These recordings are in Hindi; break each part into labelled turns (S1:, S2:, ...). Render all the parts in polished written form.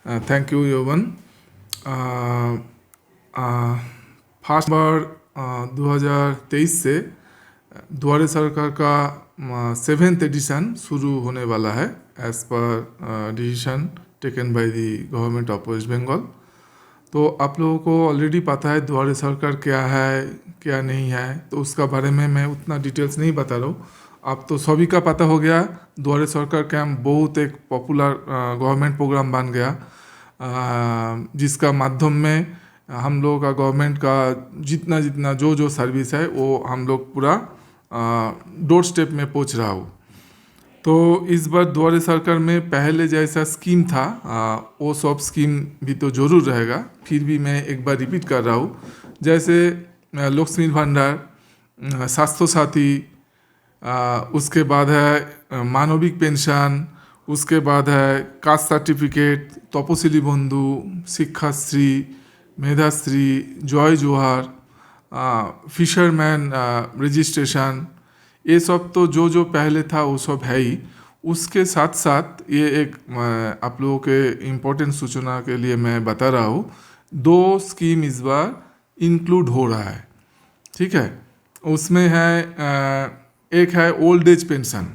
S1: थैंक यू यौवन। फर्स्ट बार 2023 से द्वारे सरकार का 7th एडिशन शुरू होने वाला है as per decision taken by the government of West Bengal. तो आप लोगों को ऑलरेडी पता है द्वारे सरकार क्या है क्या नहीं है, तो उसका बारे में मैं उतना डिटेल्स नहीं बता रहा हूँ। आप तो सभी का पता हो गया, द्वारे सरकार कैंप बहुत एक पॉपुलर गवर्नमेंट प्रोग्राम बन गया, जिसका माध्यम में हम लोगों का गवर्नमेंट का जितना जितना जो सर्विस है वो हम लोग पूरा डोर स्टेप में पहुंच रहा हो। तो इस बार द्वारे सरकार में पहले जैसा स्कीम था वो सब स्कीम भी तो ज़रूर रहेगा, फिर भी मैं एक बार रिपीट कर रहा हूँ। जैसे लक्ष्मी भंडार, स्वास्थ्य साथी, उसके बाद है मानविक पेंशन, उसके बाद है कास्ट सर्टिफिकेट, तपशिली बंधु, शिक्षाश्री, मेधाश्री, जय जोहार, फिशरमैन रजिस्ट्रेशन, ये सब तो जो पहले था वो सब है ही। उसके साथ साथ ये एक आप लोगों के इम्पोर्टेंट सूचना के लिए मैं बता रहा हूँ, 2 स्कीम इस बार इंक्लूड हो रहा है, ठीक है। उसमें है एक है ओल्ड एज पेंशन।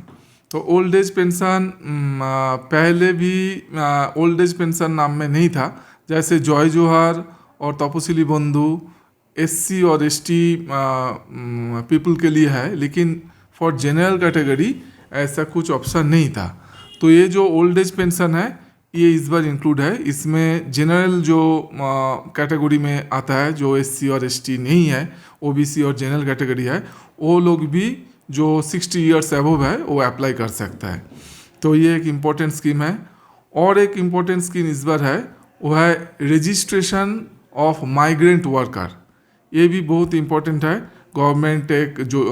S1: तो ओल्ड एज पेंशन पहले भी ओल्ड एज पेंशन नाम में नहीं था, जैसे जय जोहार और तपशिली बंधु SC और ST पीपल के लिए है, लेकिन फॉर जनरल कैटेगरी ऐसा कुछ ऑप्शन नहीं था। तो ये जो ओल्ड एज पेंशन है ये इस बार इंक्लूड है। इसमें जनरल जो कैटेगरी में आता है, जो SC और ST नहीं है, OBC और जनरल कैटेगरी है, वो लोग भी जो 60 ईयर्स अबव है वो अप्लाई कर सकता है। तो ये एक इम्पोर्टेंट स्कीम है। और एक इम्पोर्टेंट स्कीम इस बार है, वो है रजिस्ट्रेशन ऑफ माइग्रेंट वर्कर। ये भी बहुत इम्पोर्टेंट है। गवर्नमेंट एक जो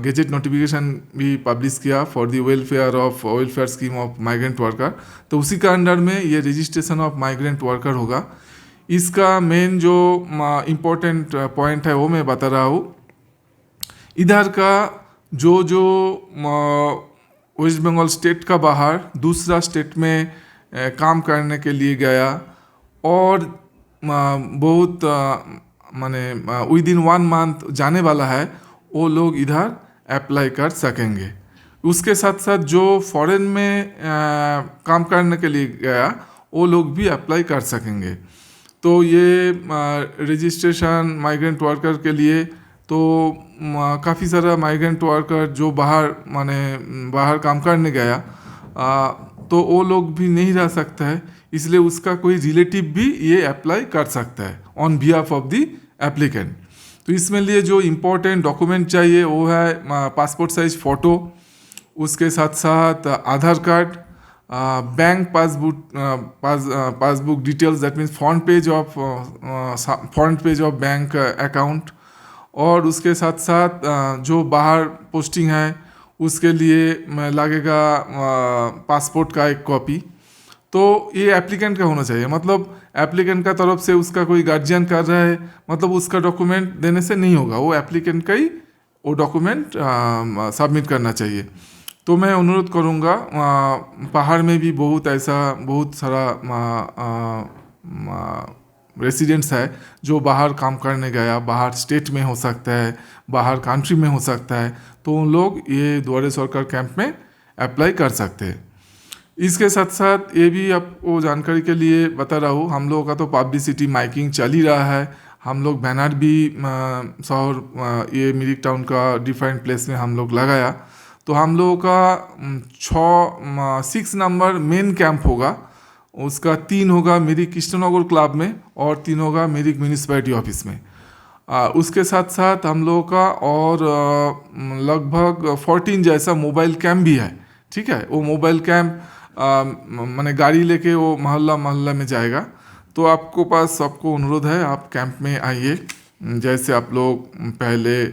S1: गेजेट नोटिफिकेशन भी पब्लिश किया for the welfare scheme of migrant worker. तो उसी का अंडर में ये रजिस्ट्रेशन ऑफ माइग्रेंट वर्कर होगा। इसका मेन जो इम्पोर्टेंट पॉइंट है वो मैं बता रहा हूँ। इधर का जो वेस्ट बंगाल स्टेट का बाहर दूसरा स्टेट में काम करने के लिए गया और बहुत माने विद इन 1 मंथ जाने वाला है, वो लोग इधर अप्लाई कर सकेंगे। उसके साथ साथ जो फॉरेन में काम करने के लिए गया वो लोग भी अप्लाई कर सकेंगे। तो ये रजिस्ट्रेशन माइग्रेंट वर्कर के लिए तो काफ़ी सारा माइग्रेंट वर्कर जो बाहर काम करने गया तो वो लोग भी नहीं रह सकता है, इसलिए उसका कोई रिलेटिव भी ये अप्लाई कर सकता है on behalf of the applicant. तो इसमें लिए जो इम्पोर्टेंट डॉक्यूमेंट चाहिए वो है पासपोर्ट साइज फ़ोटो, उसके साथ साथ Aadhaar card, bank passbook details, that means front page of bank account, और उसके साथ साथ जो बाहर पोस्टिंग है उसके लिए लगेगा पासपोर्ट का एक कॉपी। तो ये एप्लीकेंट का होना चाहिए, मतलब एप्लीकेंट का तरफ से उसका कोई गार्जियन कर रहा है, मतलब उसका डॉक्यूमेंट देने से नहीं होगा, वो एप्लीकेंट का ही वो डॉक्यूमेंट सबमिट करना चाहिए। तो मैं अनुरोध करूँगा, बाहर में भी बहुत सारा रेसिडेंट्स है जो बाहर काम करने गया, बाहर स्टेट में हो सकता है, बाहर कंट्री में हो सकता है, तो उन लोग ये द्वारे सरकार कैंप में अप्लाई कर सकते हैं। इसके साथ साथ ये भी आपको जानकारी के लिए बता रहा हूँ, हम लोगों का तो पब्लिसिटी माइकिंग चल ही रहा है। हम लोग बैनर भी शहर ये मिरिक टाउन का डिफरेंट प्लेस में हम लोग लगाया। तो हम लोगों का 6 नंबर मेन कैंप होगा, उसका 3 होगा मिरिक कृष्णनगर क्लब में और 3 होगा मिरिक म्यूनिसिपैलिटी ऑफिस में। उसके साथ साथ हम लोगों का और लगभग 14 जैसा मोबाइल कैंप भी है, ठीक है। वो मोबाइल कैंप माने गाड़ी लेके वो मोहल्ला में जाएगा। तो सबको अनुरोध है, आप कैंप में आइए। जैसे आप लोग पहले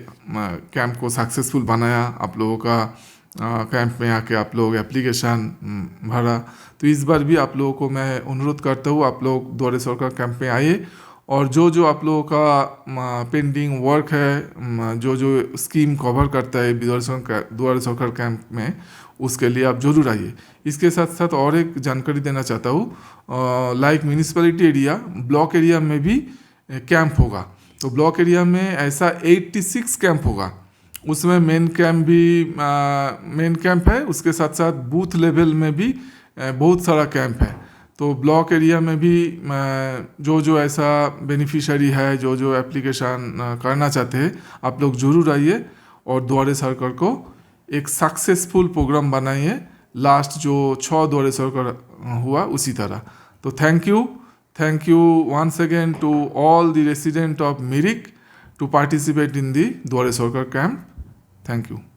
S1: कैंप को सक्सेसफुल बनाया, आप लोगों का कैंप में आके आप लोग एप्लीकेशन भरा, तो इस बार भी आप लोगों को मैं अनुरोध करता हूँ, आप लोग द्वारे सरकार कैंप में आइए और जो जो आप लोगों का पेंडिंग वर्क है, जो जो स्कीम कवर करता है द्वारा सरकार कैंप में, उसके लिए आप जरूर आइए। इसके साथ साथ और एक जानकारी देना चाहता हूँ, like municipality area, block area में भी कैंप होगा। तो ब्लॉक एरिया में ऐसा 86 कैंप होगा। उसमें मेन कैंप है, उसके साथ साथ बूथ लेवल में भी बहुत सारा कैंप है। तो ब्लॉक एरिया में भी जो जो ऐसा बेनिफिशियरी है, जो जो एप्लीकेशन करना चाहते हैं, आप लोग जरूर आइए और द्वारे सरकार को एक सक्सेसफुल प्रोग्राम बनाइए, लास्ट जो 6 द्वारे सरकार हुआ उसी तरह। तो thank you once again to all the resident of Mirik to participate in the द्वारे सरकार camp. Thank you.